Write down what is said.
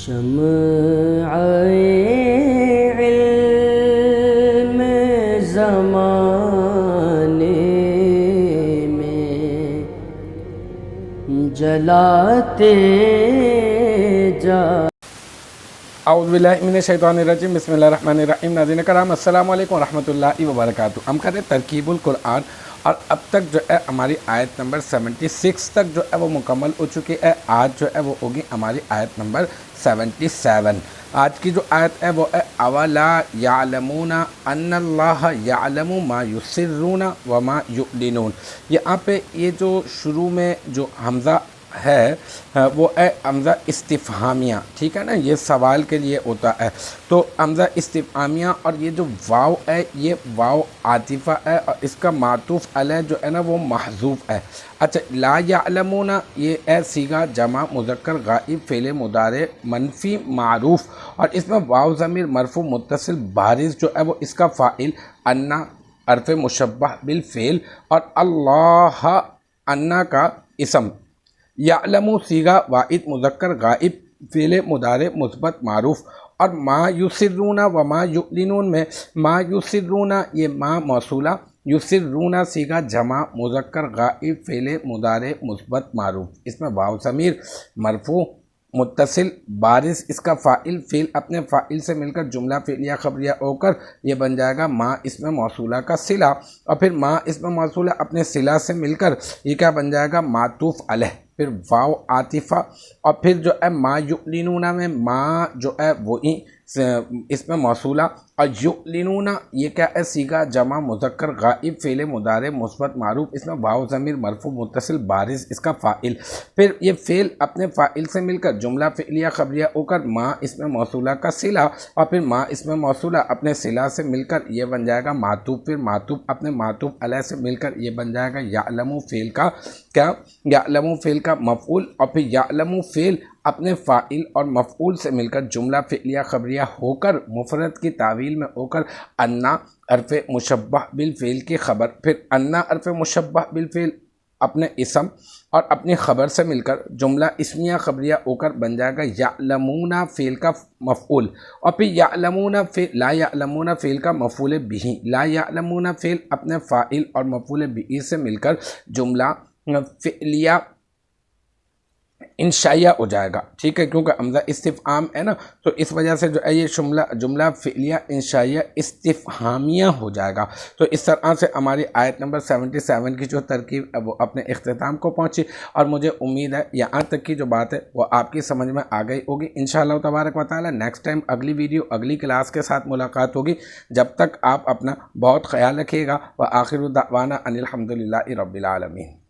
شمع علم زمانے میں جلاتے جا۔ اعوذ باللہ من الشیطان الرجیم، بسم اللہ الرحمن الرحیم۔ ناظرین کرام، السلام علیکم ورحمۃ اللہ وبرکاتہ۔ ہم کر رہے ترکیب القرآن، اور اب تک جو ہے ہماری آیت نمبر 76 تک جو ہے وہ مکمل ہو چکی ہے۔ آج جو ہے وہ ہوگی ہماری آیت نمبر 77۔ آج کی جو آیت ہے وہ ہے اولا یعلمون ان اللہ یعلم ما یسرون وما یعلنون۔ یہاں پہ یہ جو شروع میں جو حمزہ ہے وہ ہے حمزہ استفہامیہ، ٹھیک ہے نا، یہ سوال کے لیے ہوتا ہے۔ تو حمزہ استفہامیہ، اور یہ جو واو ہے یہ واو عاطفہ ہے، اور اس کا معطوف علیہ جو ہے نا وہ محذوف ہے۔ اچھا، لا یعلمون یہ ہے صیغہ جمع مذکر غائب فعل مضارع منفی معروف، اور اس میں واو ضمیر مرفوع متصل بارز جو ہے وہ اس کا فاعل، انا حرف مشبہ بالفعل، اور اللہ انا کا اسم، یعلم صیغہ واحد مذکر غائب فعل مضارع مثبت معروف، اور ما یسرون و ما یعلنون میں ما یسرون یہ ما موصولہ، یسرون صیغہ جمع مذکر غائب فعل مضارع مثبت معروف، اس میں واو ضمیر مرفوع متصل بارز اس کا فاعل، فعل اپنے فاعل سے مل کر جملہ فعلیہ خبریہ ہو کر یہ بن جائے گا ما اسم موصولہ کا صلہ، اور پھر ما اسم موصولہ اپنے صلہ سے مل کر یہ کیا بن جائے گا معطوف علیہ، پھر واو عاطفہ، اور پھر جو ہے ما یعلنون میں ما جو ہے وہی اس میں موصولہ، اور یعلنون یہ کیا ہے صیغہ جمع مذکر غائب فعل مضارع مثبت معروف، اس میں واو ضمیر مرفوع متصل بارز اس کا فاعل، پھر یہ فعل اپنے فاعل سے مل کر جملہ فعلیہ خبریہ ہو کر ما اس میں موصولہ کا صلہ، اور پھر ما اس میں موصولہ اپنے صلہ سے مل کر یہ بن جائے گا معطوف، پھر معطوف اپنے معطوف علیہ سے مل کر یہ بن جائے گا یعلم فعل کا کیا، یعلم فعل کا مفعول، اور پھر یعلم فعل اپنے فاعل اور مفعول سے مل کر جملہ فعلیہ خبریہ ہو کر مفرد کی تعویل میں ہو کر انا حرف مشبہ بالفعل کی خبر، پھر انا حرف مشبہ بالفعل اپنے اسم اور اپنی خبر سے مل کر جملہ اسمیہ خبریہ ہو کر بن جائے گا یعلمون فعل کا مفعول، اور پھر یعلمون فعل لا یعلمون فعل کا مفعول بہ، لا یعلمون فعل اپنے فاعل اور مفعول بہ سے مل کر جملہ فعلیہ انشائیہ ہو جائے گا، ٹھیک ہے، کیونکہ حمزہ استفہام ہے نا، تو اس وجہ سے جو ہے یہ جملہ فعلیہ انشائیہ استفہامیہ ہو جائے گا۔ تو اس طرح سے ہماری آیت نمبر 77 کی جو ترکیب ہے وہ اپنے اختتام کو پہنچی، اور مجھے امید ہے یہاں تک کی جو بات ہے وہ آپ کی سمجھ میں آ گئی ہوگی انشاءاللہ تبارک و تعالی۔ نیکسٹ ٹائم اگلی ویڈیو اگلی کلاس کے ساتھ ملاقات ہوگی، جب تک آپ اپنا بہت خیال رکھیے گا۔ وآخر دعوانا ان الحمدللہ رب العالمین۔